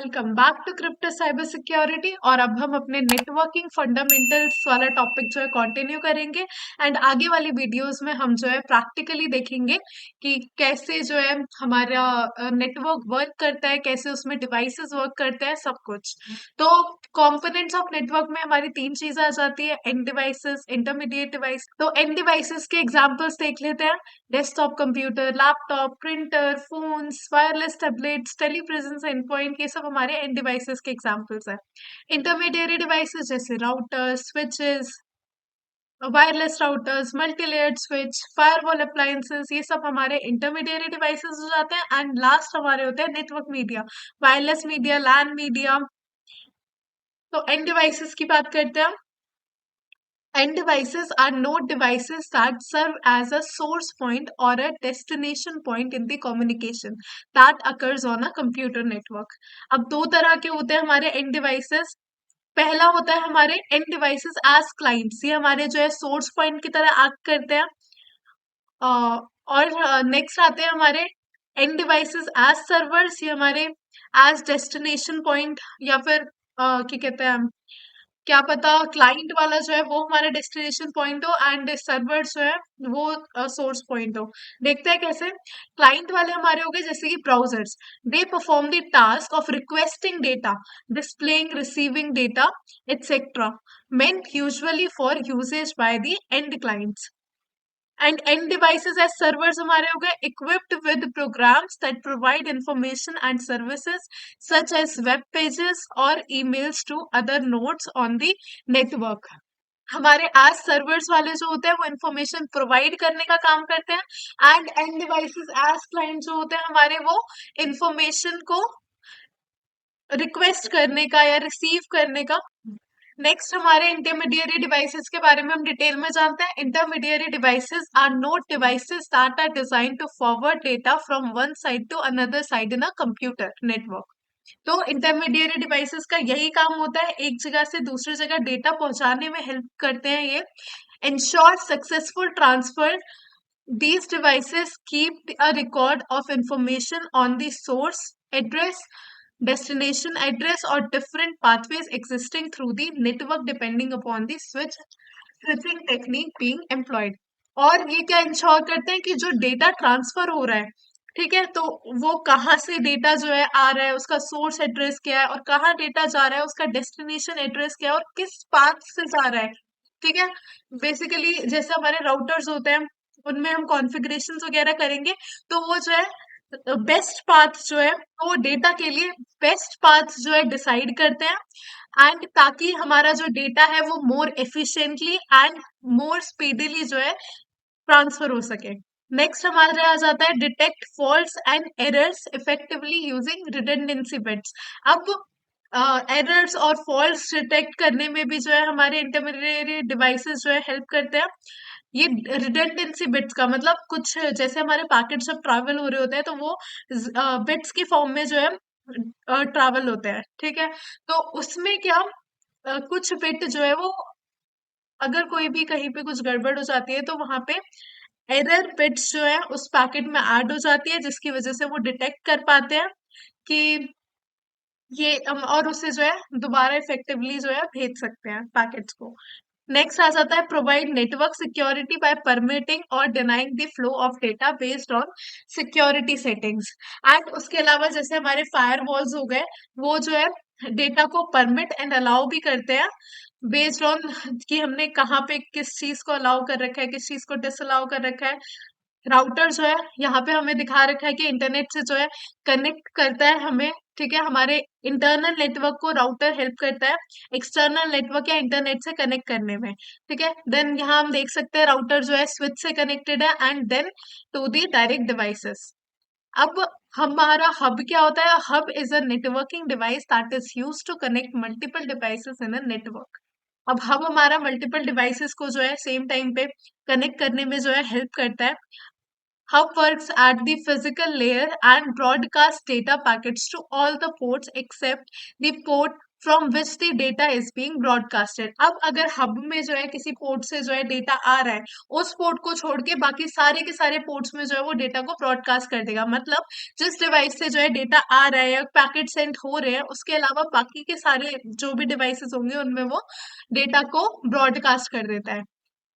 Welcome back to crypto cyber security. और अब हम अपने नेटवर्किंग फंडामेंटल्स वाला टॉपिक जो है कंटिन्यू करेंगे। एंड आगे वाली वीडियोस में हम जो है प्रैक्टिकली देखेंगे कि कैसे जो है हमारा नेटवर्क वर्क करता है, कैसे उसमें डिवाइसेस वर्क करते हैं, सब कुछ। तो कंपोनेंट्स ऑफ नेटवर्क में हमारी तीन चीजें आ जाती है: एंड डिवाइसेस, इंटरमीडिएट डिवाइस। तो एंड डिवाइसेस के एग्जांपल्स देख लेते हैं: desktop computer, laptop, printer, phones, wireless tablets, telepresence and point, ये सब हमारे एंड डिवाइसेस के एग्जांपल्स हैं। इंटरमीडिएट डिवाइसेस जैसे routers, switches, wireless routers, multi layered switch, firewall appliances, ये सब हमारे इंटरमीडिएट डिवाइसेस हो जाते हैं। एंड लास्ट हमारे होते हैं नेटवर्क मीडिया, वायरलेस मीडिया, लैन मीडिया। तो एंड डिवाइसेस की बात करते हैं। End devices are node devices that serve as a source point or a destination point in the communication that occurs on a computer network. अब दो तरह के होते हैं हमारे end devices। पहला होता है हमारे end devices as clients, ये हमारे जो है source point की तरह act करते हैं। और नेक्स्ट आते हैं हमारे end devices as servers, ये हमारे as destination point या फिर क्या कहते हैं, क्या पता क्लाइंट वाला जो है वो हमारा डेस्टिनेशन पॉइंट हो एंड सर्वर जो है वो सोर्स पॉइंट हो। देखते हैं कैसे। क्लाइंट वाले हमारे हो गए जैसे कि browsers. They perform the task of requesting data, displaying, receiving data, etcetera, meant usually for usage by the end clients. And end devices as servers हमारे हो गए equipped with programs that provide information and services such as web pages or emails to other nodes on the network. हमारे आज servers वाले जो होते हैं वो इंफॉर्मेशन प्रोवाइड करने का काम करते हैं। End end devices as client जो होते हैं हमारे वो इंफॉर्मेशन को रिक्वेस्ट करने का या रिसीव करने का। नेक्स्ट हमारे इंटरमीडिएट डिवाइसेस के बारे में हम डिटेल में जानते हैं। Intermediate devices are not devices that are design to forward data from one side to another side in a computer network. तो इंटरमीडिएट डिवाइसेस का यही काम होता है, एक जगह से दूसरी जगह डेटा पहुंचाने में हेल्प करते हैं ये। Ensure successful transfer, these devices keep a record of information on the source address, destination address or different pathways existing through the network depending upon the switching technique being employed. और ये क्या ensure करते हैं कि जो data transfer हो रहा है, ठीक है, तो वो कहाँ से डेटा जो है आ रहा है, उसका सोर्स एड्रेस क्या है, और कहाँ डेटा जा रहा है, उसका डेस्टिनेशन एड्रेस क्या है, और किस पाथ से जा रहा है। ठीक है। बेसिकली जैसे हमारे राउटर्स होते हैं उनमें हम कॉन्फ़िगरेशंस वगैरह करेंगे, तो वो जो है बेस्ट पाथ जो है वो डेटा के लिए बेस्ट पाथ जो है डिसाइड करते हैं। एंड ताकि हमारा जो डेटा है वो मोर एफिशिएंटली एंड मोर स्पीडीली जो है ट्रांसफर हो सके। नेक्स्ट हमारे आ जाता है detect faults and errors effectively using redundancy bits. अब एरर्स और फॉल्ट्स डिटेक्ट करने में भी जो है हमारे इंटरमीडिएट डिवाइसेस जो है हेल्प करते हैं। ये रिडंडेंसी बिट्स का मतलब कुछ जैसे हमारे पैकेट जब ट्रैवल हो रहे होते हैं तो वो बिट्स की फॉर्म में जो है ट्रैवल होते हैं। ठीक है। तो उसमें क्या कुछ बिट जो है वो अगर कोई भी कहीं पे कुछ गड़बड़ हो जाती है तो वहां पे एरर बिट्स जो है उस पैकेट में ऐड हो जाती है, जिसकी वजह से वो डिटेक्ट कर पाते हैं कि ये और उसे जो है दोबारा इफेक्टिवली जो है भेज सकते हैं पैकेट्स को। नेक्स्ट आ जाता है provide network security by permitting और denying the flow of data based on security settings. And उसके अलावा जैसे हमारे फायरवॉल्स हो गए, वो जो है डेटा को परमिट एंड अलाउ भी करते हैं बेस्ड ऑन कि हमने कहाँ पे किस चीज को अलाउ कर रखा है, किस चीज को डिसअलाउ कर रखा है। राउटर जो है यहाँ पे हमें दिखा रखा है कि इंटरनेट से जो है कनेक्ट करता है हमें। ठीक है। हमारे इंटरनल नेटवर्क को राउटर हेल्प करता है एक्सटर्नल नेटवर्क या इंटरनेट से कनेक्ट करने में। ठीक है। देन यहाँ हम देख सकते हैं राउटर जो है स्विच से कनेक्टेड है and then to the direct devices. अब हमारा हब क्या होता है? Hub is a networking device that is use to connect multiple devices in a network. अब हब हमारा मल्टीपल डिवाइसेस को जो है सेम टाइम पे कनेक्ट करने में जो है हेल्प करता है। Hub works at the physical layer and broadcasts data packets to all the ports except the port from which the data is being broadcasted. अब अगर हब में जो है किसी पोर्ट से जो है डेटा आ रहा है, उस पोर्ट को छोड़ के बाकी सारे के सारे पोर्ट्स में जो है वो डेटा को ब्रॉडकास्ट कर देगा। मतलब जिस डिवाइस से जो है डेटा आ रहा है या पैकेट सेंड हो रहे हैं, उसके अलावा बाकी के सारे जो भी डिवाइसेस होंगे उनमें वो डेटा को ब्रॉडकास्ट कर देता है।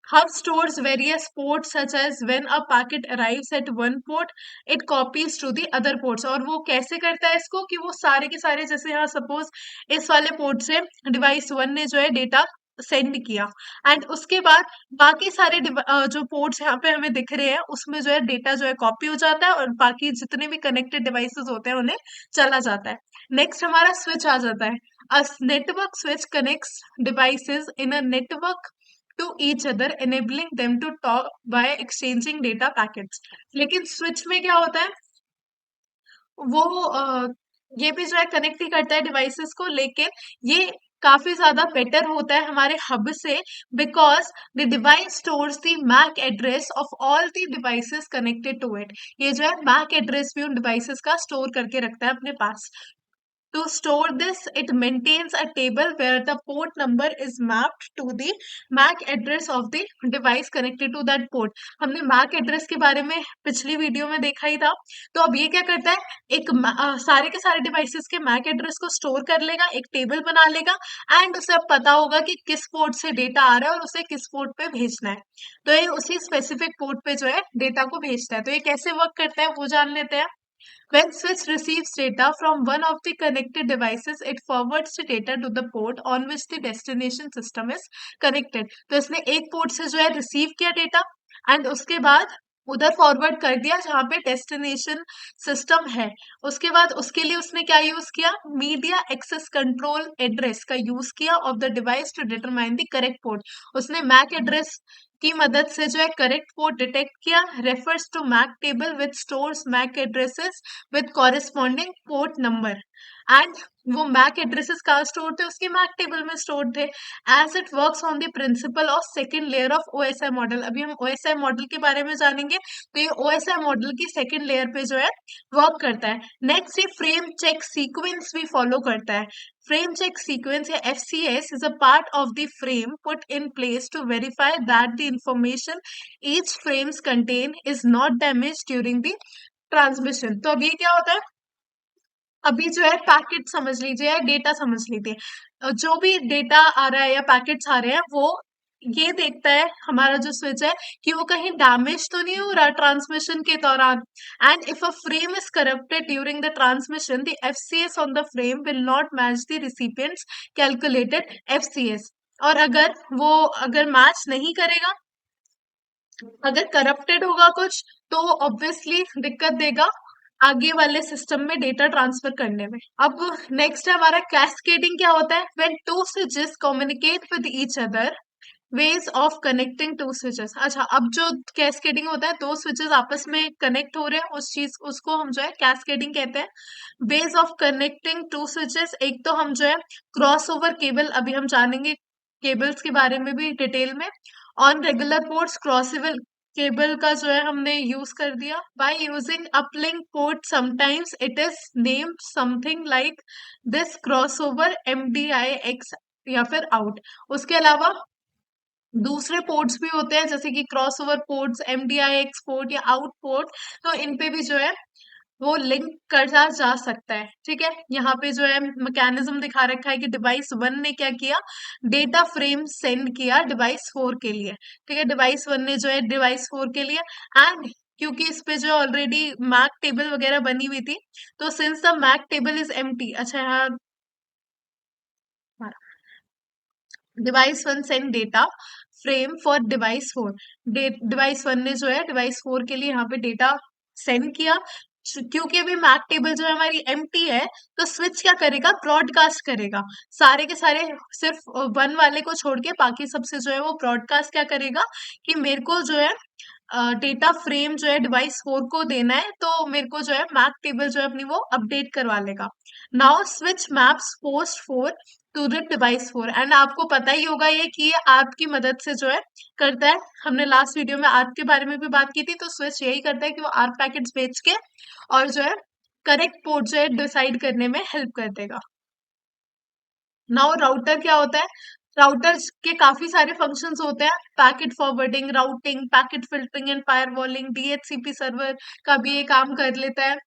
Hub stores various ports such as when a packet arrives at one port, it copies to the other ports। और वो कैसे करता है इसको कि वो सारे के सारे, जैसे यहाँ सपोज इस वाले पोर्ट से डिवाइस वन ने जो है डेटा सेंड किया, एंड उसके बाद बाकी सारे जो पोर्ट्स यहाँ पे हमें दिख रहे हैं उसमें जो है डेटा जो है कॉपी हो जाता है और बाकी जितने भी कनेक्टेड डिवाइसेस होते हैं उन्हें चला जाता है। नेक्स्ट हमारा स्विच आ जाता है। A network switch connects devices in a network to each other enabling them to talk by exchanging data packets। लेकिन स्विच में क्या होता है, वो ये भी जो है कनेक्ट ही करता है डिवाइसेस को, लेकिन ये काफी ज्यादा बेटर होता है हमारे हब से, because the device stores the MAC address of all the devices connected to it. ये जो है मैक एड्रेस भी उन डिवाइसेस का स्टोर करके रखता है अपने पास। To store this, it maintains a table where the port number is mapped to the MAC address of the device connected to that port। हमने MAC address के बारे में पिछली वीडियो में देखा ही था। तो अब ये क्या करता है, एक सारे के सारे डिवाइसेस के MAC एड्रेस को स्टोर कर लेगा, एक टेबल बना लेगा, एंड उसे अब पता होगा कि किस पोर्ट से डेटा आ रहा है और उसे किस पोर्ट पे भेजना है। तो ये उसी स्पेसिफिक पोर्ट पे जो है डेटा को भेजता है। तो ये कैसे वर्क करता है वो जान लेते हैं। When switch receives data from one of the connected devices, it forwards the data to the port on which the destination system is connected। तो इसने एक पोर्ट से जो है रिसीव किया डेटा, एंड उसके बाद उधर फॉरवर्ड कर दिया जहाँ पे डेस्टिनेशन सिस्टम है। उसके बाद उसके लिए उसने क्या यूज किया, मीडिया एक्सेस कंट्रोल एड्रेस का यूज किया of the device to determine the correct port. उसने मैक एड्रेस की मदद से जो है करेक्ट पोर्ट डिटेक्ट किया। Refers to MAC table which stores MAC addresses with corresponding port number. And वो मैक एड्रेसेस कहाँ स्टोर थे, उसके मैक टेबल में स्टोर थे। As it works on the principle of second layer of OSI model. अभी हम OSI model के बारे में जानेंगे। तो ये ओएसआई मॉडल की सेकेंड लेयर पे जो है वर्क करता है। नेक्स्ट ये फ्रेम चेक सीक्वेंस भी फॉलो करता है। Frame check sequence या FCS is a part of the frame put in place to verify that the information each frames contain is not damaged during the transmission। तो अब ये क्या होता है, अभी जो है पैकेट समझ लीजिए या डेटा समझ लीजिए, जो भी डेटा आ रहा है या पैकेट्स आ रहे हैं वो ये देखता है हमारा जो स्विच है कि वो कहीं डैमेज तो नहीं हो रहा ट्रांसमिशन के दौरान। And if a frame is corrupted during the transmission, the FCS on the frame will not match the recipient's calculated FCS. और अगर मैच नहीं करेगा, अगर करप्टेड होगा कुछ, तो ऑब्वियसली दिक्कत देगा आगे वाले सिस्टम में डेटा ट्रांसफर करने में। अब नेक्स्ट है हमारा कैस्केडिंग। क्या होता है, when two switches communicate with each other, ways of connecting two switches. अच्छा, अब जो कैस्केडिंग होता है, दो स्विचेस आपस में कनेक्ट हो रहे हैं, उस चीज उसको हम जो है कैस्केडिंग कहते हैं। Ways of connecting two switches, एक तो हम जो है क्रॉस ओवर केबल, अभी हम जानेंगे केबल्स के बारे में भी डिटेल में। On regular ports crossover cable का जो है हमने यूज कर दिया। By using uplink port sometimes it is named something like this crossover MDIX या फिर आउट। उसके अलावा दूसरे पोर्ट्स भी होते हैं जैसे कि क्रॉसओवर पोर्ट्स, MDIX पोर्ट या आउट पोर्ट। तो इन पे भी जो है वो लिंक करा जा सकता है। ठीक है, यहाँ पे जो है मैकेनिज्म दिखा रखा है कि डिवाइस वन ने क्या किया, डेटा फ्रेम सेंड किया डिवाइस फोर के लिए। ठीक है, डिवाइस वन ने जो है डिवाइस फोर के लिए, एंड क्योंकि इस पे जो ऑलरेडी मैक टेबल वगैरह बनी हुई थी, तो since the MAC table is empty. अच्छा, यहाँ device one send data frame for device four. Device one ने जो है डिवाइस फोर के लिए यहाँ पे डेटा सेंड किया। क्योंकि अभी मैक टेबल जो है हमारी एम्प्टी है, तो स्विच क्या करेगा, ब्रॉडकास्ट करेगा सारे के सारे, सिर्फ वन वाले को छोड़ के बाकी सबसे जो है वो ब्रॉडकास्ट क्या करेगा कि मेरे को जो है डेटा फ्रेम जो है डिवाइस फोर को देना है, तो मेरे को जो है मैक टेबल जो है अपनी वो अपडेट करवा लेगा। Now switch maps post four to the device four. And आपको पता ही होगा ये कि ये ऐप की मदद से जो है करता है। हमने लास्ट वीडियो में ऐप के बारे में भी बात की थी। तो स्विच यही करता है कि वो ऐप पैकेट्स बेच के और जो है करेक्ट पोर्ट जो है डिसाइड करने में हेल्प कर देगा। नाउ राउटर क्या होता है? राउटर्स के काफी सारे फंक्शंस होते हैं, packet forwarding, routing, packet filtering and firewalling, DHCP server का भी ये काम कर लेता है।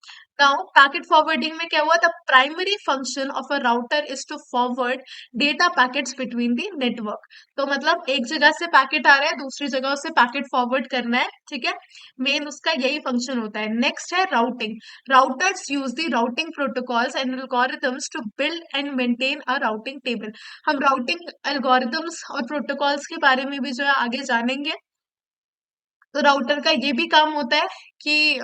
नाउ पैकेट फॉरवर्डिंग में क्या हुआ? The primary function of a router is to forward data packets between the network. तो मतलब एक जगह से पैकेट आ रहा है, दूसरी जगह से पैकेट फॉरवर्ड करना है, ठीक है। मेन उसका यही फंक्शन होता है। नेक्स्ट है routing. Routers use the routing protocols and algorithms to build and maintain a routing table. हम राउटिंग एल्गोरिथम्स और प्रोटोकॉल्स के बारे में भी जो है आगे जानेंगे। तो राउटर का ये भी काम होता है कि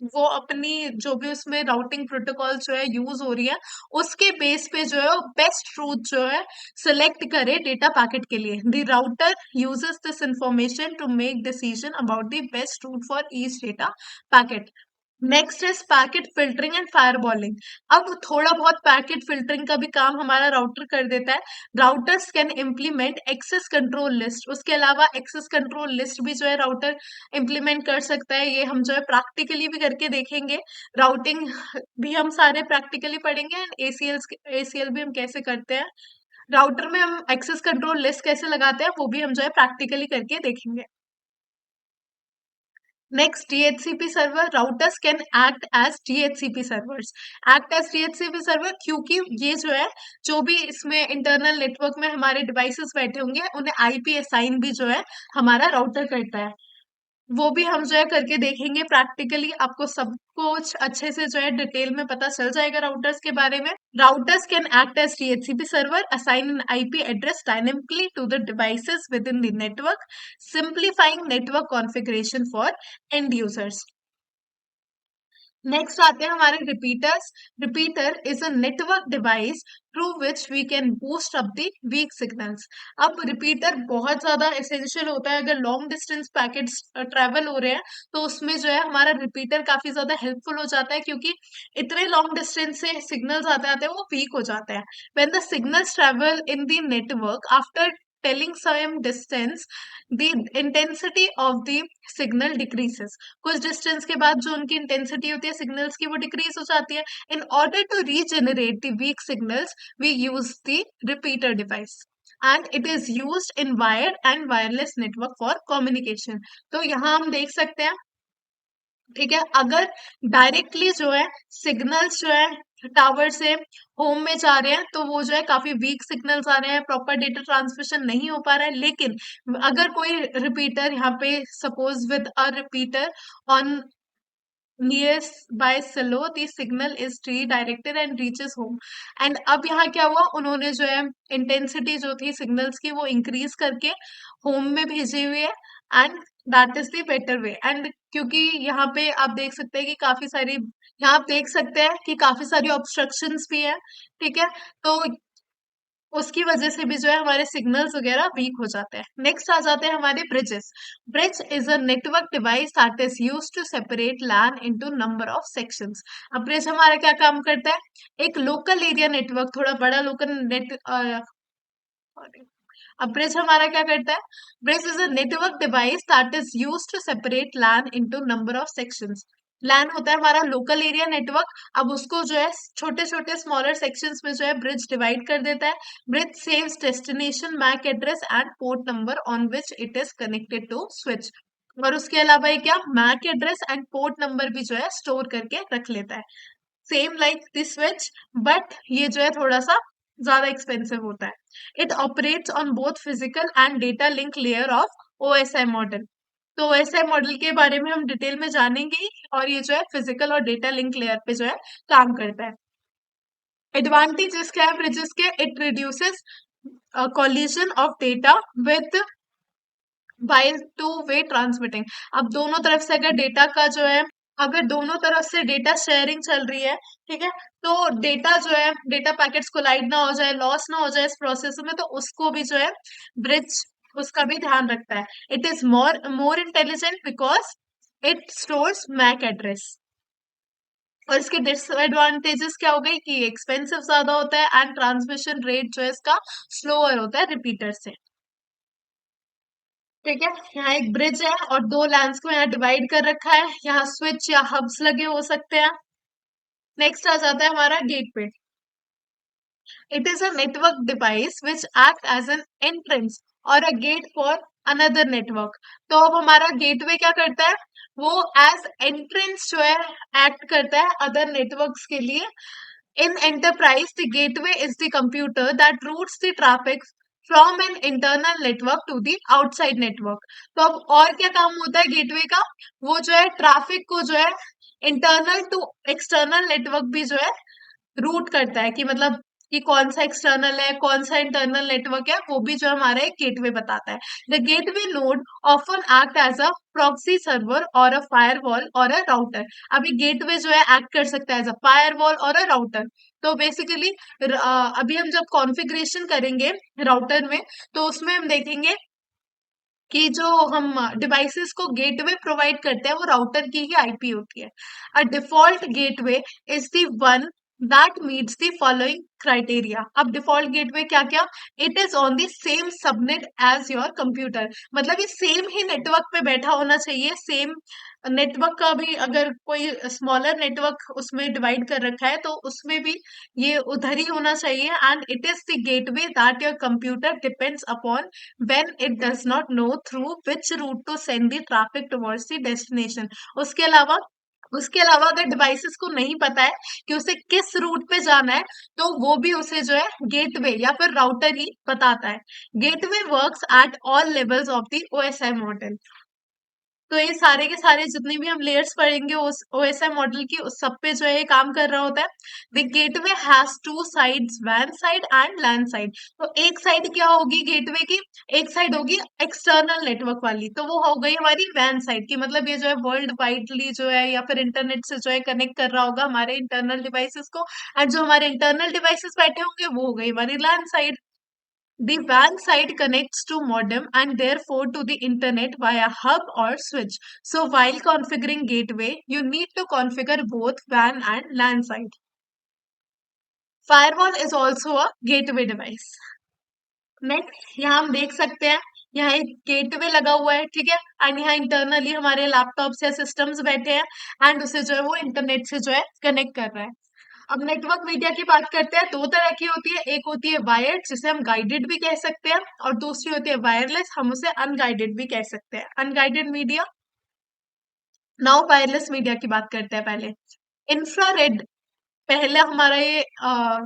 वो अपनी जो भी उसमें राउटिंग प्रोटोकॉल जो है यूज हो रही है, उसके बेस पे जो है बेस्ट रूट जो है सिलेक्ट करे डेटा पैकेट के लिए। The router uses this information to make decision about the best route for each data packet. Next is packet filtering and firewalling. अब थोड़ा बहुत पैकेट फिल्टरिंग का भी काम हमारा राउटर कर देता है। Routers can implement access control list. उसके अलावा एक्सेस कंट्रोल लिस्ट भी जो है राउटर इम्प्लीमेंट कर सकता है। ये हम जो है प्रैक्टिकली भी करके देखेंगे। राउटिंग भी हम सारे प्रैक्टिकली पढ़ेंगे एंड एसीएल भी हम कैसे करते हैं। राउटर में हम एक्सेस कंट्रोल लिस्ट कैसे लगाते हैं वो भी हम जो है प्रैक्टिकली करके देखेंगे। Next, DHCP server routers can act as DHCP servers. Act as DHCP server क्योंकि ये जो है जो भी इसमें इंटरनल नेटवर्क में हमारे डिवाइसेस बैठे होंगे उन्हें आईपी असाइन भी जो है हमारा राउटर करता है। वो भी हम जो है करके देखेंगे प्रैक्टिकली। आपको सब कुछ अच्छे से जो है डिटेल में पता चल जाएगा राउटर्स के बारे में। Routers can act as DHCP server, assign an IP address dynamically to the devices within the network, simplifying network configuration for end users. Next आते हैं हमारे repeaters. Repeater is a network device through which we can boost up the weak signals. अब repeater बहुत ज्यादा essential होता है। अगर long distance packets travel हो रहे हैं तो उसमें जो है हमारा रिपीटर काफी ज्यादा हेल्पफुल हो जाता है, क्योंकि इतने लॉन्ग डिस्टेंस से सिग्नल्स आते आते वो वीक हो जाते हैं। When the signals travel in the network after telling some distance, the intensity of the signal decreases। कुछ डिस्टेंस के बाद जो उनकी इंटेंसिटी होती है सिग्नल्स की वो डिक्रीज हो जाती है। In order to regenerate the weak signals we use the repeater device and it is used in wired and wireless network for communication. तो यहाँ हम देख सकते हैं, ठीक है, अगर डायरेक्टली जो है सिग्नल्स जो है टावर से होम में जा रहे हैं तो वो जो है काफी वीक सिग्नल्स आ रहे हैं, प्रॉपर डेटा ट्रांसमिशन नहीं हो पा रहा है। लेकिन अगर कोई रिपीटर यहाँ पे suppose with a repeater on nearest by Salo, the signal is redirected and reaches home। And अब यहाँ क्या हुआ, उन्होंने जो है इंटेंसिटी जो थी सिग्नल्स की वो इंक्रीज करके होम में भेजी हुई है and that is the better way. And क्योंकि यहाँ पे आप देख सकते हैं कि काफी सारी, यहाँ आप देख सकते हैं कि काफी सारी ऑब्स्ट्रक्शंस भी है, ठीक है। तो उसकी वजह से भी जो है हमारे सिग्नल्स वगैरह वीक हो जाते हैं। नेक्स्ट आ जाते हैं हमारे bridges. Bridge is a network device that is used to separate LAN into number of sections. अब ब्रिज हमारा क्या काम करता है? एक लोकल एरिया नेटवर्क, थोड़ा बड़ा लोकल नेट अब ब्रिज हमारा क्या करता है? Bridge is a network device that is used to separate LAN into number of sections. LAN होता है हमारा लोकल एरिया नेटवर्क। अब उसको जो है छोटे छोटे स्मॉलर सेक्शंस में जो है ब्रिज डिवाइड कर देता है। Bridge saves destination MAC address and port number on which it is connected to switch. और उसके अलावा ये क्या, MAC address and port number भी जो है स्टोर करके रख लेता है, same like this switch. But ये जो है थोड़ा सा ज्यादा एक्सपेंसिव होता है। It operates on both physical and data link layer of OSI model. तो ओएसआई मॉडल के बारे में हम डिटेल में जानेंगे ही, और ये जो है फिजिकल और डेटा लिंक लेयर पे जो है काम करता है। एडवांटेजेस क्या है ब्रिजेस के? It reduces collision of data with by two way transmitting. अब दोनों तरफ से अगर डेटा का जो है, अगर दोनों तरफ से डेटा शेयरिंग चल रही है, ठीक है, तो डेटा जो है, डेटा पैकेट्स कोलाइड ना हो जाए, लॉस ना हो जाए इस प्रोसेस में, तो उसको भी जो है ब्रिज उसका भी ध्यान रखता है। It is more more intelligent because it stores MAC address. और इसके डिसएडवांटेजेस क्या हो गई कि एक्सपेंसिव ज्यादा होता है एंड ट्रांसमिशन रेट जो है इसका स्लोअर होता है रिपीटर से, ठीक है। यहाँ एक ब्रिज है और दो लैंस को यहाँ डिवाइड कर रखा है, यहाँ स्विच या हब्स लगे हो सकते हैं। नेक्स्ट आ जाता है हमारा gateway. It is a network device which act as an entrance और a gate for another network. तो अब हमारा गेटवे क्या करता है, वो एज एंट्रेंस जो है एक्ट करता है अदर नेटवर्क्स के लिए. In enterprise, the gateway is the computer that routes the traffic from an internal network to the outside network. तो अब और क्या काम होता है गेटवे का, वो जो है ट्रैफिक को जो है इंटरनल टू एक्सटर्नल नेटवर्क भी जो है रूट करता है, कि मतलब कि कौन सा एक्सटर्नल है कौन सा इंटरनल नेटवर्क है, वो भी जो हमारा एक गेटवे बताता है. The gateway node often act as a proxy server or a firewall और अ राउटर. अभी गेटवे जो है एक्ट कर सकता है एज अ फायरवॉल और अ राउटर. तो बेसिकली अभी हम जब कॉन्फ़िगरेशन करेंगे राउटर में, तो उसमें हम देखेंगे कि जो हम डिवाइसेस को गेटवे प्रोवाइड करते हैं वो राउटर की ही आईपी होती है. A default gateway is the one that meets the following criteria. अब डिफॉल्ट गेटवे क्या क्या, it is on the same subnet as your computer. मतलब ये सेम ही नेटवर्क पे बैठा होना चाहिए. सेम नेटवर्क का भी अगर कोई स्मॉलर नेटवर्क उसमें डिवाइड कर रखा है तो उसमें भी ये उधर ही होना चाहिए. And it is the gateway that your computer depends upon when it does not know through which route to send the traffic towards the destination. उसके अलावा उसके अलावा अगर डिवाइसेस को नहीं पता है कि उसे किस रूट पे जाना है, तो वो भी उसे जो है गेटवे या फिर राउटर ही बताता है. Gateway works at all levels of the OSI model. तो ये सारे के सारे जितने भी हम लेयर्स पढ़ेंगे उस ओएसआई मॉडल की, उस सब पे जो है ये काम कर रहा होता है. The gateway has two sides, वैन साइड एंड लैन साइड. तो एक साइड क्या होगी गेटवे की, एक साइड होगी एक्सटर्नल नेटवर्क वाली, तो वो हो गई हमारी वैन साइड की. मतलब ये जो है वर्ल्ड वाइडली जो है या फिर इंटरनेट से जो है कनेक्ट कर रहा होगा हमारे इंटरनल डिवाइसेस को. एंड जो हमारे इंटरनल डिवाइसेस बैठे होंगे वो हो गई हमारी लैन side. The WAN side connects to modem and therefore to the internet via hub or switch. So while configuring gateway, you need to configure both WAN and LAN side. Firewall is also a gateway device. Next यहाँ हम देख सकते हैं, यहाँ एक gateway लगा हुआ है, ठीक है. एंड यहाँ इंटरनली हमारे लैपटॉप्स या सिस्टम्स बैठे हैं एंड उसे जो है वो इंटरनेट से जो है कनेक्ट कर रहा है. अब नेटवर्क मीडिया की बात करते हैं, दो तरह की होती है. एक होती है वायर्ड जिसे हम गाइडेड भी कह सकते हैं, और दूसरी होती है वायरलेस, हम उसे अनगाइडेड भी कह सकते हैं. Unguided media. Now wireless media की बात करते हैं पहले. इंफ्रारेड पहला हमारा ये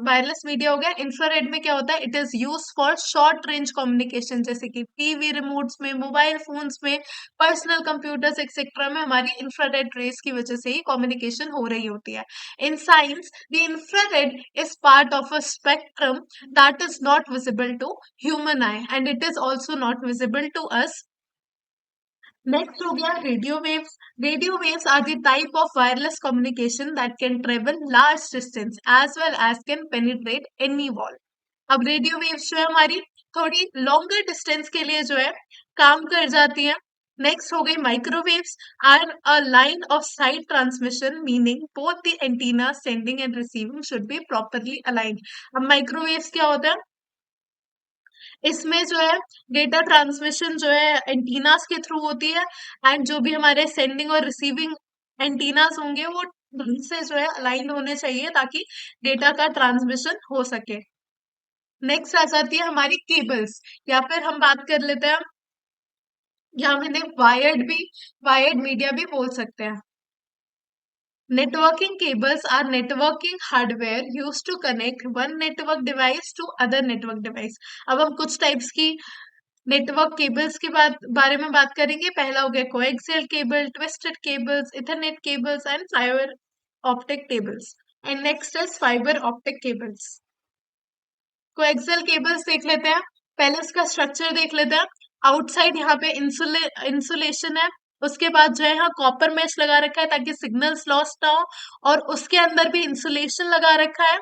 वायरलेस मीडिया हो गया. इंफ्रारेड में क्या होता है, it is use for short range communication, जैसे कि टीवी रिमोट्स में, मोबाइल फोन्स में, पर्सनल कंप्यूटर्स एक्सेट्रा में हमारी इंफ्रारेड रेस की वजह से ही कम्युनिकेशन हो रही होती है. In science the infrared is part of a spectrum that is not visible to human eye and it is also not visible to us. Next हो गया radio waves. Radio waves are the type of wireless communication that can travel large distance as well as can penetrate any wall. अब radio waves जो है हमारी थोड़ी longer distance के लिए जो है काम कर जाती है. नेक्स्ट हो गई microwaves are a line of sight transmission meaning both the antenna sending and receiving should be properly aligned. अब माइक्रोवेव्स क्या होता है, इसमें जो है डेटा ट्रांसमिशन जो है एंटीनास के थ्रू होती है. एंड जो भी हमारे सेंडिंग और रिसीविंग एंटीनास होंगे वो ढंग से जो है अलाइन होने चाहिए ताकि डेटा का ट्रांसमिशन हो सके. नेक्स्ट आ जाती है हमारी केबल्स, या फिर हम बात कर लेते हैं, यहाँ मैंने वायर्ड मीडिया भी बोल सकते हैं. Networking cables are networking hardware used to connect one network device to other network device. अब हम कुछ टाइप्स की नेटवर्क केबल्स के बारे में बात करेंगे. पहला हो गया coaxial cable, twisted cables, Ethernet cables and fibre optic cables. And next is fibre optic cables. Coaxial cables देख लेते हैं, पहले उसका स्ट्रक्चर देख लेते हैं. आउटसाइड यहाँ पे इंसुलेशन है, उसके बाद जो है यहाँ कॉपर मैश लगा रखा है ताकि सिग्नल्स लॉस्ट ना हो, और उसके अंदर भी इंसुलेशन लगा रखा है,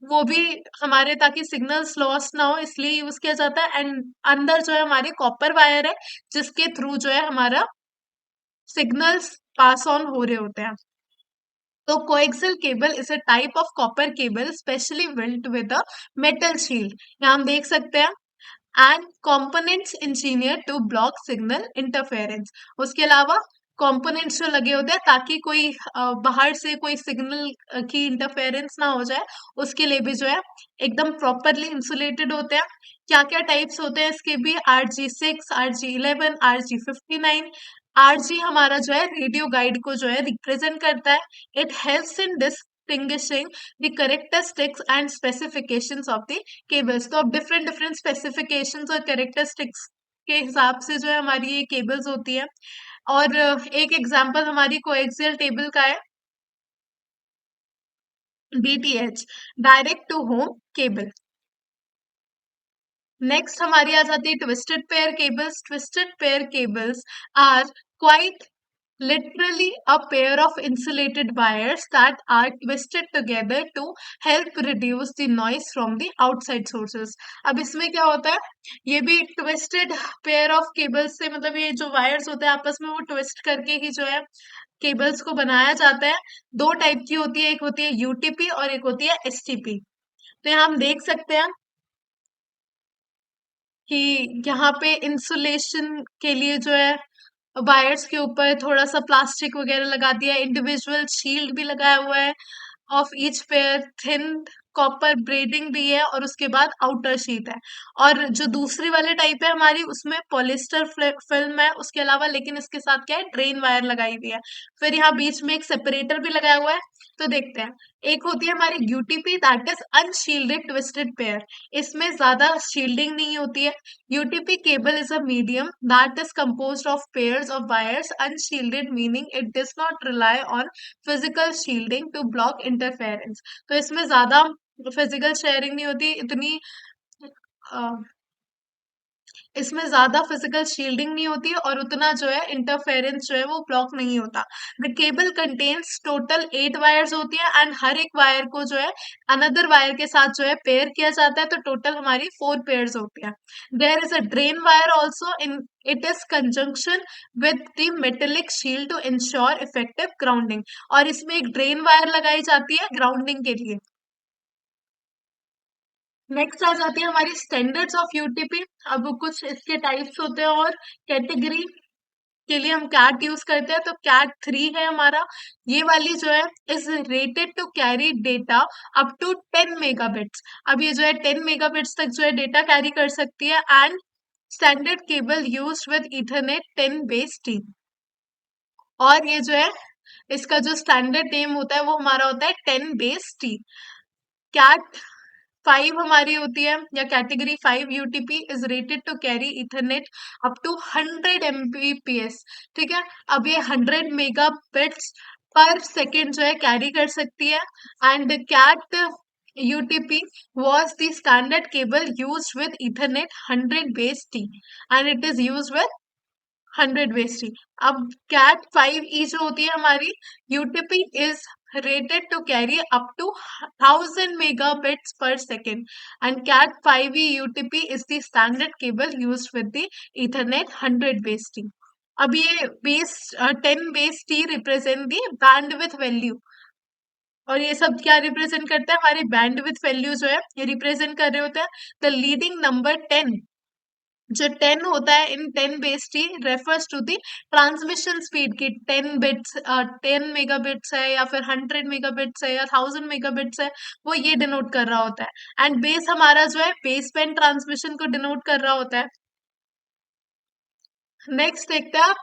वो भी हमारे ताकि सिग्नल्स लॉस्ट ना हो इसलिए यूज किया जाता है. एंड अंदर जो है हमारे कॉपर वायर है जिसके थ्रू जो है हमारा सिग्नल्स पास ऑन हो रहे होते हैं. तो coaxial cable is a type of copper cable specially built with a metal shield. यहाँ हम देख सकते हैं and components engineered to block signal interference. उसके अलावा कंपोनेंट्स जो लगे होते हैं ताकि कोई बाहर से कोई सिग्नल की इंटरफेरेंस ना हो जाए, उसके लिए भी जो है एकदम प्रॉपरली इंसुलेटेड होते हैं। क्या क्या टाइप्स होते हैं इसके भी, RG6, RG11, RG59। RG हमारा जो है रेडियो गाइड को जो है रिप्रेजेंट करता है। It helps in distinguishing the characteristics and specifications of the cables. तो अब डिफरेंट डिफरेंट स्पेसिफिकेशंस और करेक्टरिस्टिक्स के हिसाब से जो है हमारी ये केबल्स होती है। और एक एग्जांपल हमारी कोएक्सियल टेबल का है, DTH, direct to home cable. Next हमारी आ जाती है twisted pair cables. Twisted pair cables are quite literally a pair of insulated wires that are twisted together to help reduce the noise from the outside sources। अब इसमें क्या होता है, ये भी twisted pair of cables से, मतलब ये जो wires होते हैं आपस में वो twist करके ही जो है केबल्स को बनाया जाता है। दो टाइप की होती है, एक होती है यूटीपी और एक होती है एसटीपी। तो यहाँ हम देख सकते हैं कि यहाँ पे इंसुलेशन के लिए जो है वायर्स के ऊपर थोड़ा सा प्लास्टिक वगैरह लगा दिया है, इंडिविजुअल शील्ड भी लगाया हुआ है of each pair, thin copper braiding भी है और उसके बाद आउटर शीट है। और जो दूसरी वाले टाइप है हमारी, उसमें पॉलिस्टर फिल्म है उसके अलावा, लेकिन इसके साथ क्या है, ड्रेन वायर लगाई हुई है। फिर यहाँ बीच में एक सेपरेटर भी लगाया हुआ है। तो देखते हैं, एक होती है हमारी UTP, that is unshielded twisted pair. इसमें ज्यादा शील्डिंग नहीं होती है। UTP cable is a medium that is composed of pairs of wires, unshielded, meaning it does not rely on physical shielding to block interference। तो इसमें ज्यादा physical sharing नहीं होती इतनी, इसमें ज्यादा फिजिकल शील्डिंग नहीं होती और उतना जो है इंटरफेरेंस जो है वो ब्लॉक नहीं होता। The cable contains total 8 wires होती है एंड हर एक वायर को जो है अनदर वायर के साथ जो है पेयर किया जाता है, तो टोटल हमारी 4 पेयर्स होती है। There is a drain wire also in, it is conjunction with the metallic shield to ensure effective grounding. और इसमें एक ड्रेन वायर लगाई जाती है ग्राउंडिंग के लिए। नेक्स्ट आ जाती है हमारी स्टैंडर्ड्स ऑफ यूटीपी। अब कुछ इसके टाइप्स होते हैं और कैटेगरी के लिए हम कैट यूज करते हैं। तो कैट 3 है हमारा, ये वाली जो है is rated to carry data up to 10 megabits. अब ये जो है 10 मेगाबिट्स तक जो है डेटा कैरी कर सकती है। And standard cable used with Ethernet 10 base T. और ये जो है इसका जो स्टैंडर्ड नेम होता है वो हमारा होता है 10 बेस टी। कैट 5 हमारी होती है, या category 5 UTP is rated to carry Ethernet up to 100 Mbps. ठीक है, अब ये 100 मेगाबिट्स पर सेकेंड जो है कैरी कर सकती है। And cat UTP was the standard cable used with Ethernet 100 base T and it is used with 100 base T। अब कैट 5E जो होती है हमारी, UTP is rated to carry up to 1000 megabits per second and cat 5e UTP is the standard cable used with the Ethernet 100 base T। अब ये base 10 base T represent the bandwidth value, और ये सब क्या represent करता है, हमारी bandwidth value जो है ये रिप्रेजेंट कर रहे होते हैं। द लीडिंग नंबर 10, जो 10 होता है in 10 base T refers to the transmission speed की 10 मेगाबिट्स है या फिर 100 मेगाबिट्स है या 1000 मेगाबिट्स है, वो ये डिनोट कर रहा होता है। एंड बेस हमारा जो है बेस बैंड ट्रांसमिशन को डिनोट कर रहा होता है। नेक्स्ट देखते हैं आप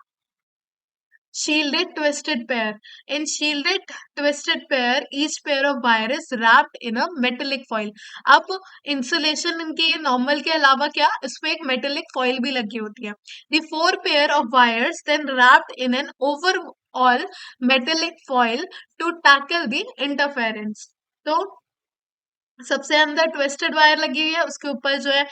shielded twisted pair। In shielded twisted pair, each pair of wire is wrapped in a metallic foil। अब इंसुलेशन इनके नॉर्मल के अलावा क्या इसमें एक मेटेलिक फॉइल भी लगी होती है। The four pair of wires then wrapped in an overall metallic foil to tackle the interference। तो सबसे अंदर ट्विस्टेड वायर लगी हुई है, उसके ऊपर जो है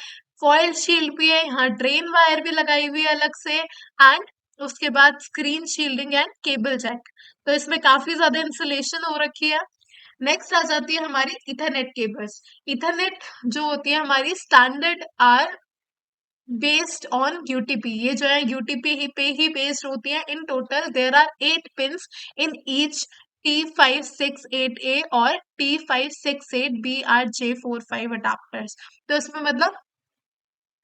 फॉयल शील्ड भी है, यहाँ ड्रेन वायर भी लगाई हुई है अलग से, एंड उसके बाद screen shielding and cable jack. तो इसमें काफी ज्यादा इंसुलेशन हो रखी है। नेक्स्ट आ जाती है हमारी इथरनेट केबल्स। इथरनेट जो होती है हमारी standard are based on UTP, ये जो है यूटीपी ही पे ही बेस्ड होती है। In total there are 8 pins in each T568A और T568BRJ45 अडाप्टर्स। तो इसमें मतलब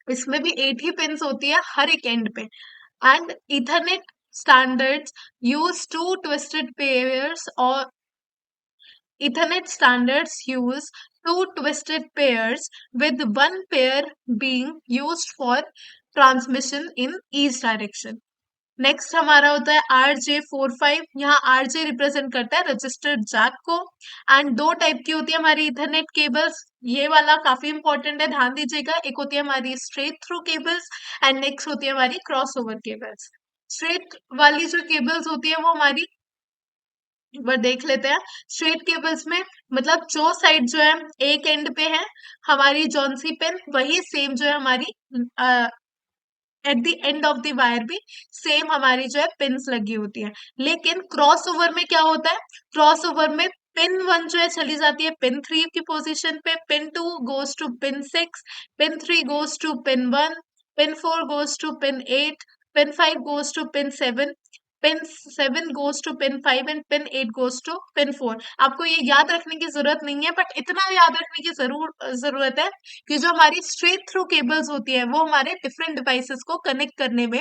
इसमें भी 8 ही पिंस होती है हर एक एंड पे। And Ethernet standards use two twisted pairs or Ethernet standards use two twisted pairs with one pair being used for transmission in each direction. Next हमारा होता है RJ45। यहाँ RJ रिप्रेजेंट करता है रजिस्टर्ड जैक को। And दो type की होती है हमारी इथरनेट केबल्स, ये वाला काफी इंपॉर्टेंट है, ध्यान दीजिएगा। एक होती है हमारी straight through cables and next होती है हमारी क्रॉस ओवर केबल्स। स्ट्रेट वाली जो केबल्स होती है वो हमारी एक बार देख लेते हैं। स्ट्रेट केबल्स में मतलब जो साइड जो है एक एंड पे है हमारी जॉन्सी पिन, वही सेम जो है हमारी eight the end of the wire भी सेम हमारी जो है पिन्स लगी होती है। लेकिन क्रॉस ओवर में क्या होता है, क्रॉस ओवर में पिन 1 जो है चली जाती है पिन 3 की पोजीशन पे, pin 2 goes to pin 6, pin 3 goes to pin 1, pin 4 goes to pin 8, pin 5 goes to pin 7, pin 7 goes to pin 5 and pin 8 goes to pin 4। आपको ये याद रखने की जरूरत नहीं है, बट इतना याद रखने की जरूरत है कि जो हमारी स्ट्रेट थ्रू केबल्स होती है वो हमारे डिफरेंट डिवाइसेस को कनेक्ट करने में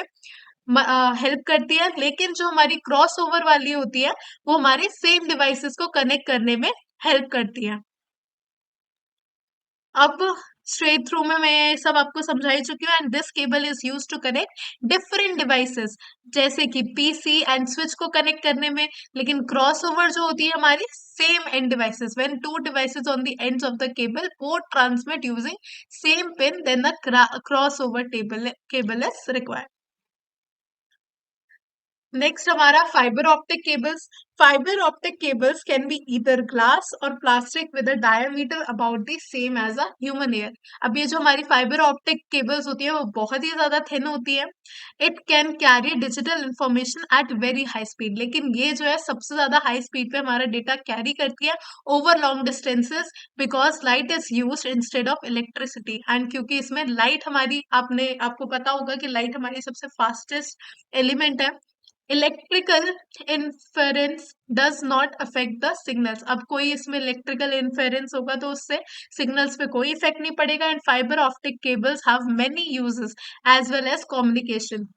हेल्प करती है, लेकिन जो हमारी क्रॉस ओवर वाली होती है वो हमारे सेम डिवाइसेस को कनेक्ट करने में हेल्प करती है। अब स्ट्रेट थ्रू में मैं ये सब आपको समझा ही चुकी हूँ। And this cable is use to connect different devices जैसे कि पीसी एंड स्विच को कनेक्ट करने में। लेकिन क्रॉस ओवर जो होती है हमारी same end devices, when two devices on the ends of the cable both transmit using same pin, then the crossover cable is required. Next हमारा fibre optic cables. Fibre optic cables can be either glass और plastic with a diameter about the same as a human hair. अब ये जो हमारी fibre optic cables होती है वो बहुत ही ज्यादा थिन होती है। It can carry digital information at very high speed, लेकिन ये जो है सबसे ज्यादा हाई स्पीड पे हमारा डेटा कैरी करती है over long distances, because light is use instead of electricity. And क्योंकि इसमें लाइट हमारी आपको पता होगा कि लाइट हमारी सबसे फास्टेस्ट एलिमेंट है। Electrical inference does not affect the signals. अब कोई इसमें इलेक्ट्रिकल इंफेरेंस होगा तो उससे सिग्नल्स पे कोई इफेक्ट नहीं पड़ेगा। And fibre optic cables have many uses as well as communication.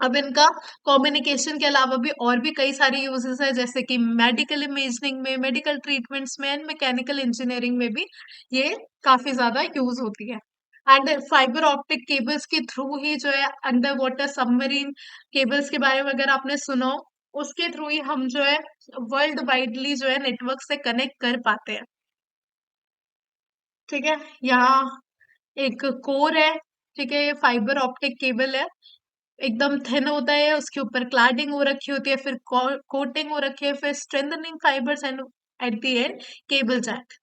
अब इनका कम्युनिकेशन के अलावा भी और भी कई सारे यूजेस है, जैसे कि मेडिकल इमेजिंग में, मेडिकल ट्रीटमेंट्स में एंड मैकेनिकल इंजीनियरिंग में भी ये काफी ज्यादा यूज होती है। एंड फाइबर ऑप्टिक केबल्स के थ्रू ही जो है अंडर वाटर सबमरीन केबल्स के बारे में अगर आपने सुना हो, उसके थ्रू ही हम जो है वर्ल्ड वाइडली जो है नेटवर्क से कनेक्ट कर पाते हैं। ठीक है, यहाँ एक कोर है। ठीक है, ये फाइबर ऑप्टिक केबल है, एकदम थिन होता है, उसके ऊपर क्लैडिंग हो रखी होती है, फिर कोटिंग हो रखी है, फिर strengthening fibres and at the end cable jack.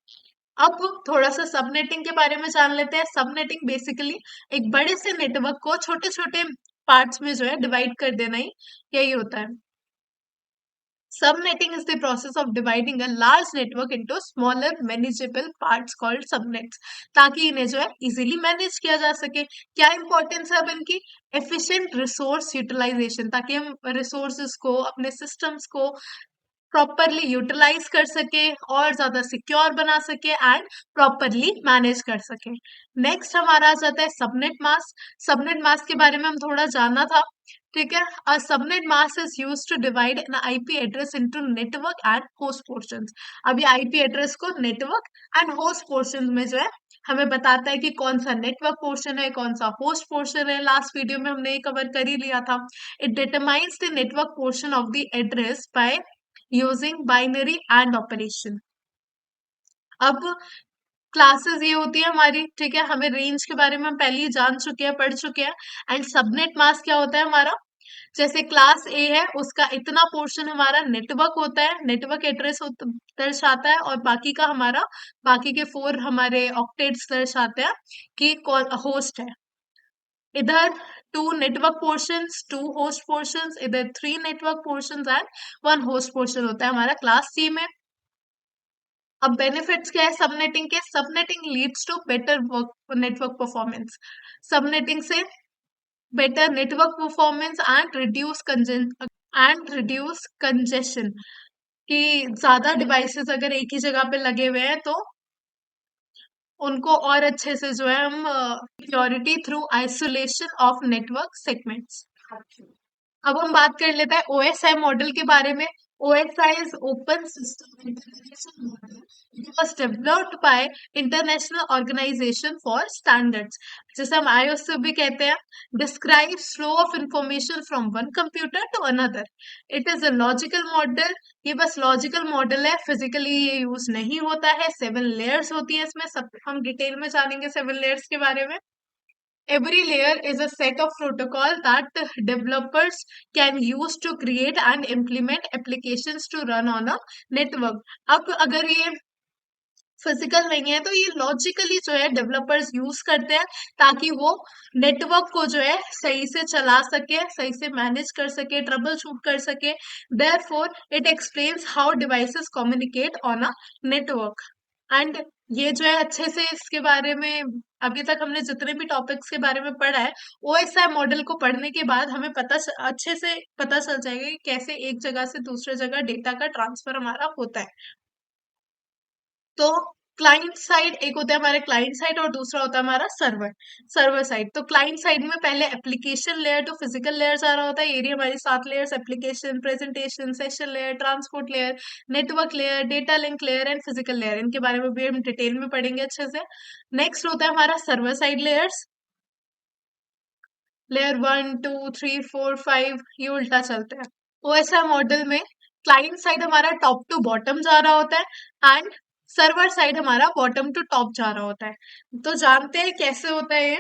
अब थोड़ा सा सबनेटिंग के बारे में जान लेते हैं। सबनेटिंग बेसिकली एक बड़े से नेटवर्क को छोटे छोटे पार्ट्स में जो है डिवाइड कर देना ही यही होता है। Subnetting is the process of dividing a large network into smaller manageable parts called subnets, ताकि इन्हें जो है इजीली मैनेज किया जा सके। क्या इंपॉर्टेंस है अब इनकी? एफिशिएंट रिसोर्स यूटिलाइजेशन, ताकि हम रिसोर्सेज को, अपने सिस्टम्स को प्रॉपरली यूटिलाइज कर सके और ज्यादा सिक्योर बना सके एंड प्रॉपरली मैनेज कर सके। नेक्स्ट हमारा आ जाता है सबनेट मास्क। सबनेट मास्क के बारे में हम थोड़ा जानना था। ठीक है, a subnet mask is used to divide an IP address into network and host portions। अब ये IP एड्रेस को नेटवर्क एंड होस्ट पोर्शन में जो है हमें बताता है कि कौन सा नेटवर्क पोर्शन है, कौन सा होस्ट पोर्शन है। लास्ट वीडियो में हमने ये कवर कर ही लिया था। It determines the network portion of the address by using binary and operation. अब क्लासेस ये होती है हमारी। ठीक है, हमें रेंज के बारे में हम पहले ही जान चुके हैं, पढ़ चुके हैं। एंड सबनेट मास्क क्या होता है हमारा? जैसे क्लास ए है, उसका इतना पोर्शन हमारा नेटवर्क होता है, नेटवर्क एड्रेस दर्शाता है, और बाकी का हमारा, बाकी के 4 हमारे ऑक्टेट्स दर्शाते हैं कि कौन होस्ट है। इधर 2 नेटवर्क पोर्शंस, 2 होस्ट पोर्शंस, इधर 3 network portions and 1 host portion होता है हमारा क्लास सी में। अब बेनिफिट्स क्या है सबनेटिंग के? Subnetting leads to better work network performance. Subnetting से better network performance and reduce congestion, कि ज्यादा डिवाइसेस अगर एक ही जगह पे लगे हुए हैं तो उनको और अच्छे से जो है हम security through isolation of network segments. अब हम बात कर लेते हैं ओएसआई मॉडल के बारे में। OSI is open system interconnection model. It was developed by international organisation for standards, जैसे हम आईएसओ भी कहते हैं। Describe flow of information from one computer to another. It is a logical model. ये बस लॉजिकल मॉडल है, physically ये use नहीं होता है। 7 लेयर्स होती है इसमें, सब हम डिटेल में जानेंगे 7 लेयर्स के बारे में। Every layer is a set of protocol that developers can use to create and implement applications to run on a network. अब अगर ये फिजिकल नहीं है तो ये लॉजिकली जो है डेवलपर्स यूज करते हैं ताकि वो नेटवर्क को जो है सही से चला सके, सही से मैनेज कर सके, ट्रबल शूट कर सके। Therefore it explains how devices communicate on a network. And ये जो है अच्छे से इसके बारे में अभी तक हमने जितने भी टॉपिक्स के बारे में पढ़ा है, ओएसआई मॉडल को पढ़ने के बाद हमें अच्छे से पता चल जाएगा कि कैसे एक जगह से दूसरे जगह डेटा का ट्रांसफर हमारा होता है। तो क्लाइंट साइड एक होता है हमारे क्लाइंट साइड और दूसरा होता है हमारा सर्वर सर्वर साइड। तो क्लाइंट साइड में पहले application layer to physical layer जा रहा होता है। एरिया हमारी 7 layers: application, presentation, session layer, transport layer, network layer, data link layer and physical layer. इनके बारे में भी हम डिटेल में पढ़ेंगे अच्छे से। नेक्स्ट होता है हमारा सर्वर साइड लेयर्स। लेयर 1 2 3 4 5 ये उल्टा चलते हैं। ओएसआई मॉडल में क्लाइंट साइड हमारा टॉप टू बॉटम जा रहा होता है एंड सर्वर साइड हमारा बॉटम टू टॉप जा रहा होता है। तो जानते हैं कैसे होता है ये।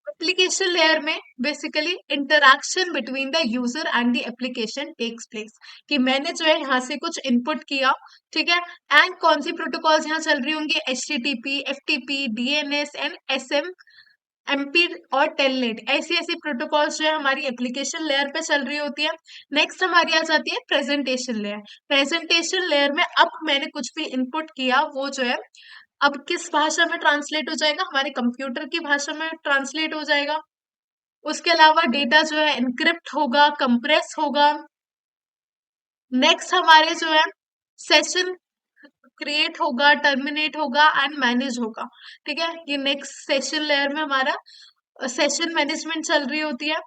एप्लीकेशन लेयर में basically interaction between the user and the application takes place, कि मैंने जो है यहाँ से कुछ इनपुट किया, ठीक है, एंड कौन सी प्रोटोकॉल्स यहाँ चल रही होंगी: HTTP, FTP, DNS and MP और टेलनेट। ऐसी ऐसी प्रोटोकॉल्स जो है हमारी एप्लीकेशन लेयर पे चल रही होती है। नेक्स्ट हमारी आ जाती है प्रेजेंटेशन लेयर। प्रेजेंटेशन लेयर में अब मैंने कुछ भी इनपुट किया वो जो है अब किस भाषा में ट्रांसलेट हो जाएगा, हमारे कंप्यूटर की भाषा में ट्रांसलेट हो जाएगा। उसके अलावा डेटा जो है इनक्रिप्ट होगा, कंप्रेस होगा। नेक्स्ट हमारे जो है सेशन क्रिएट होगा, टर्मिनेट होगा एंड मैनेज होगा। ठीक है, ये नेक्स्ट सेशन लेयर में हमारा सेशन मैनेजमेंट चल रही होती है।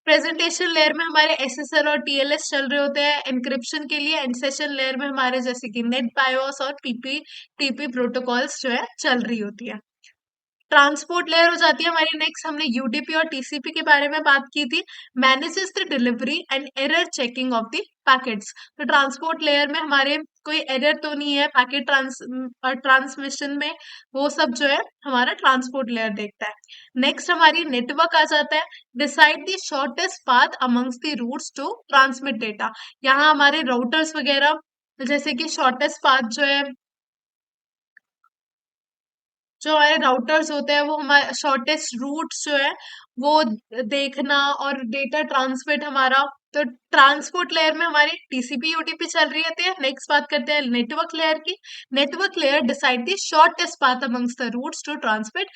प्रेजेंटेशन लेयर में हमारे एसएसएल और टीएलएस चल रहे होते हैं एनक्रिप्शन के लिए, एंड सेशन लेयर में हमारे जैसे कि नेट बायोस और पीपी टीपी प्रोटोकॉल्स जो है चल रही होती है। ट्रांसपोर्ट लेयर हो जाती है हमारी नेक्स्ट। हमने यूडीपी और टीसीपी के बारे में बात की थी। Manages the delivery and error checking of the packets. तो ट्रांसपोर्ट लेयर में हमारे कोई एरर तो नहीं है पैकेट ट्रांसमिशन में, वो सब जो है हमारा ट्रांसपोर्ट लेयर देखता है। नेक्स्ट हमारी नेटवर्क आ जाता है। Decide the shortest path amongst the routes to transmit data. यहाँ हमारे राउटर्स वगैरह जैसे कि शॉर्टेस्ट पाथ जो हमारे राउटर्स होते हैं वो हमारे शॉर्टेस्ट रूट्स जो है वो देखना, और डेटा ट्रांसमिट हमारा। तो ट्रांसपोर्ट लेयर में हमारी टीसीपी यूटीपी चल रही होती है। नेक्स्ट बात करते हैं नेटवर्क लेयर की। Network layer decide the shortest path amongst the routes to transmit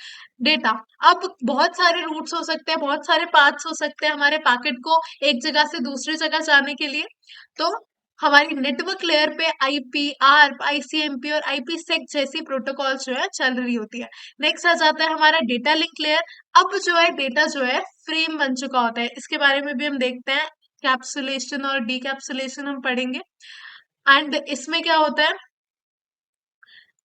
data. अब बहुत सारे रूट्स हो सकते हैं, बहुत सारे पाथ्स हो सकते हैं हमारे पैकेट को एक जगह से दूसरी जगह जाने के लिए। तो हमारी नेटवर्क लेयर पे आईपी आर्प, आईसीएमपी और आईपी सेक जैसी प्रोटोकॉल्स जो है चल रही होती है। नेक्स्ट आ जाता है हमारा डेटा लिंक लेयर। अब जो है डेटा जो है फ्रेम बन चुका होता है, इसके बारे में भी हम देखते हैं। कैप्सुलेशन और डीकैप्सुलेशन हम पढ़ेंगे। एंड इसमें क्या होता है,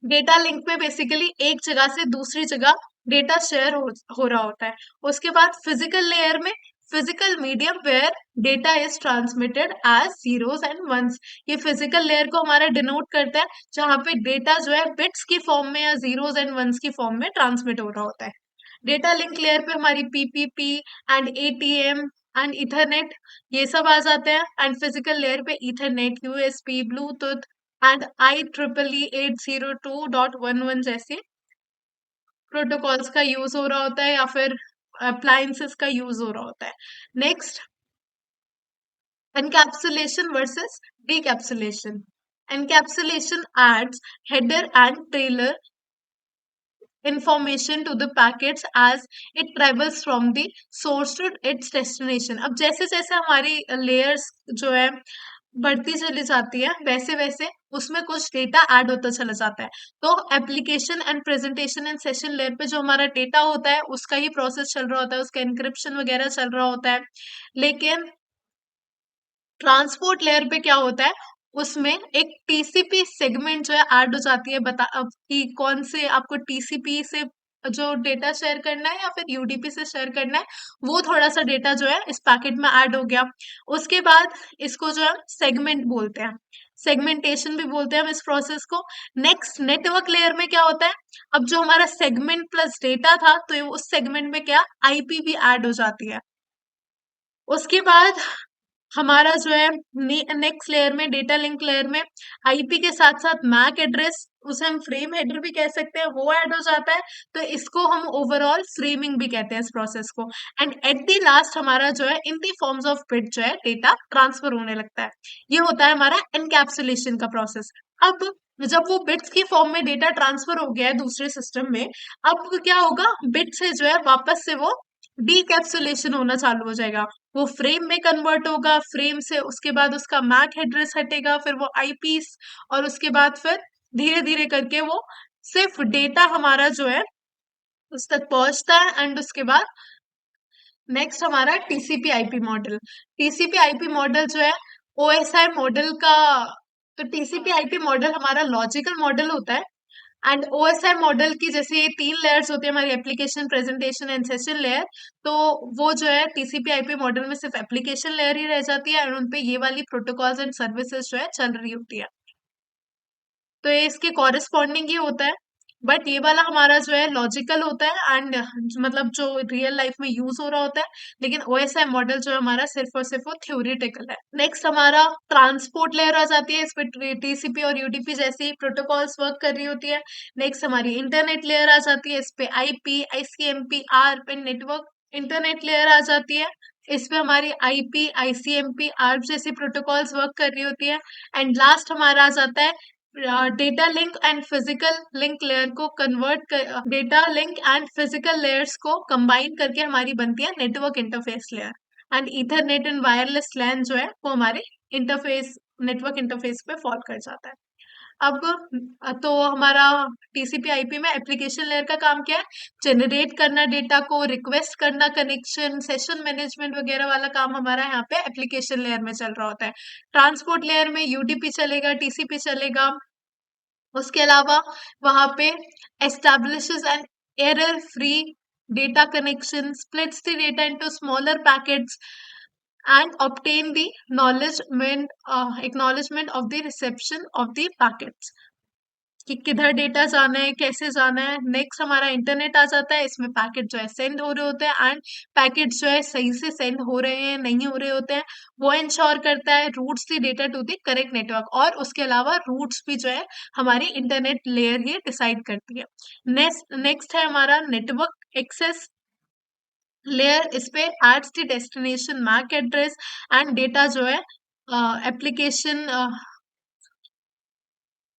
डेटा लिंक में बेसिकली एक जगह से दूसरी जगह डेटा शेयर हो रहा होता है। उसके बाद फिजिकल लेयर में physical medium where data is transmitted as zeros and ones. ये फिजिकल लेयर को हमारा डिनोट करता है जहाँ पे डेटा जो है बिट्स की फॉर्म में या जीरोस एंड वंस की फॉर्म में ट्रांसमिट हो रहा होता है। डेटा लिंक लेयर पे हमारी PPP and ATM and Ethernet ये सब आ जाते हैं। एंड फिजिकल लेयर पे Ethernet, USB, Bluetooth and IEEE 802.11 जैसे प्रोटोकॉल्स का यूज हो रहा होता है या फिर अप्लायंसेस का यूज हो रहा होता है। Next, encapsulation versus decapsulation. Encapsulation adds header and trailer information to the packets as it travels from the source to its destination। अब जैसे जैसे हमारी लेयर्स जो है बढ़ती चली जाती है वैसे वैसे उसमें कुछ डेटा ऐड होता चला जाता है। तो application and presentation and session layer पे जो हमारा डेटा होता है उसका ही प्रोसेस चल रहा होता है, उसका एन्क्रिप्शन वगैरह चल रहा होता है। लेकिन ट्रांसपोर्ट लेयर पे क्या होता है, उसमें एक टीसीपी सेगमेंट जो है ऐड हो जाती है, बता अब कि कौन से आपको टीसीपी से जो डेटा शेयर करना है या फिर यूडीपी से शेयर करना है, वो थोड़ा सा डेटा जो है इस पैकेट में ऐड हो गया। उसके बाद इसको जो है सेगमेंट बोलते हैं, सेगमेंटेशन भी बोलते हैं हम इस प्रोसेस को। नेक्स्ट नेटवर्क लेयर में क्या होता है, अब जो हमारा सेगमेंट प्लस डेटा था तो उस सेगमेंट में क्या आईपी भी ऐड हो जाती है। उसके बाद हमारा जो है नेक्स्ट लेयर में डेटा लिंक लेयर में आईपी के साथ साथ मैक एड्रेस, उसे हम फ्रेम हेडर भी कह सकते हैं, वो ऐड हो जाता है। तो इसको हम ओवरऑल फ्रेमिंग भी कहते हैं इस प्रोसेस को। एंड एट द लास्ट हमारा जो है इन दी फॉर्म्स ऑफ बिट जो है डेटा ट्रांसफर होने लगता है। ये होता है हमारा एनकैप्सुलेशन का प्रोसेस। अब जब वो बिट्स की फॉर्म में डेटा ट्रांसफर हो गया है दूसरे सिस्टम में, अब क्या होगा, बिट से जो है वापस से वो डीकैप्सुलेशन होना चालू हो जाएगा। वो फ्रेम में कन्वर्ट होगा, फ्रेम से उसके बाद उसका मैक एड्रेस हटेगा, फिर वो आईपीस, और उसके बाद फिर धीरे धीरे करके वो सिर्फ डेटा हमारा जो है उस तक पहुंचता है। एंड उसके बाद नेक्स्ट हमारा TCP IP model. TCP IP model जो है ओएसआई मॉडल का, तो टीसीपी आईपी मॉडल हमारा लॉजिकल मॉडल होता है। एंड ओएसआई मॉडल की जैसे ये 3 लेयर्स होती है हमारी, application, presentation and session layer. तो वो जो है टीसीपी आईपी मॉडल में सिर्फ एप्लीकेशन लेयर ही रह जाती है, और उनपे ये वाली प्रोटोकॉल्स एंड सर्विसेज जो है चल रही होती है। तो ये इसके कॉरेस्पॉन्डिंग ही होता है। बट ये वाला हमारा जो है लॉजिकल होता है, एंड मतलब जो रियल लाइफ में यूज हो रहा होता है। लेकिन ओएसआई मॉडल जो है हमारा सिर्फ और सिर्फ वो थ्योरेटिकल है। नेक्स्ट हमारा ट्रांसपोर्ट लेयर आ जाती है, इस पे टीसीपी और यूडीपी जैसी प्रोटोकॉल्स वर्क कर रही होती है। नेक्स्ट हमारी इंटरनेट लेयर आ जाती है, इस पे IP, ICMP, ARP and network internet layer आ जाती है। इस पे हमारी आईपी, आईसीएमपी, आरप जैसी प्रोटोकॉल्स वर्क कर रही होती है। एंड लास्ट हमारा आ जाता है data link and physical link layer को कन्वर्ट कर, data link and physical layers को कंबाइन करके हमारी बनती है network interface layer. And Ethernet and wireless LAN जो है वो हमारे इंटरफेस, नेटवर्क इंटरफेस पे फॉल कर जाता है। अब तो हमारा टीसीपी आईपी में एप्लीकेशन लेयर का काम क्या है, जनरेट करना डेटा को, रिक्वेस्ट करना कनेक्शन, सेशन मैनेजमेंट वगैरह वाला काम हमारा यहाँ पे एप्लीकेशन लेयर में चल रहा होता है। ट्रांसपोर्ट लेयर में यूडीपी चलेगा, टीसीपी चलेगा। उसके अलावा वहां पे establishes an error free data connection, splits the data into smaller packets, and obtain the acknowledgement of the reception of the packets, कि किधर डेटा जाना है, कैसे जाना है। नेक्स्ट हमारा इंटरनेट आ जाता है, इसमें पैकेट जो है सेंड हो रहे होते हैं, एंड पैकेट जो है सही से सेंड हो रहे हैं नहीं हो रहे होते हैं, वो इंश्योर करता है, routes the data to the correct network. और उसके अलावा रूट्स भी जो है हमारी इंटरनेट लेयर ही डिसाइड करती है। नेक्स्ट नेक्स्ट है हमारा नेटवर्क एक्सेस लेयर, इस पे adds the destination MAC address and data जो है application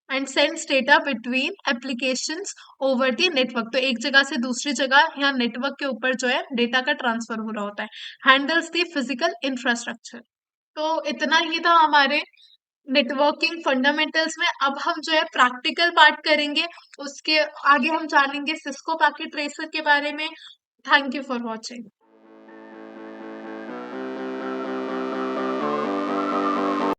and sends data between applications over the network. तो एक जगह से दूसरी जगह यहाँ नेटवर्क के ऊपर जो है डेटा का ट्रांसफर हो रहा होता है। Handles the physical infrastructure. तो इतना ही था हमारे नेटवर्किंग फंडामेंटल्स में। अब हम जो है प्रैक्टिकल पार्ट करेंगे, उसके आगे हम जानेंगे सिस्को पैकेट ट्रेसर के बारे में। Thank you for watching.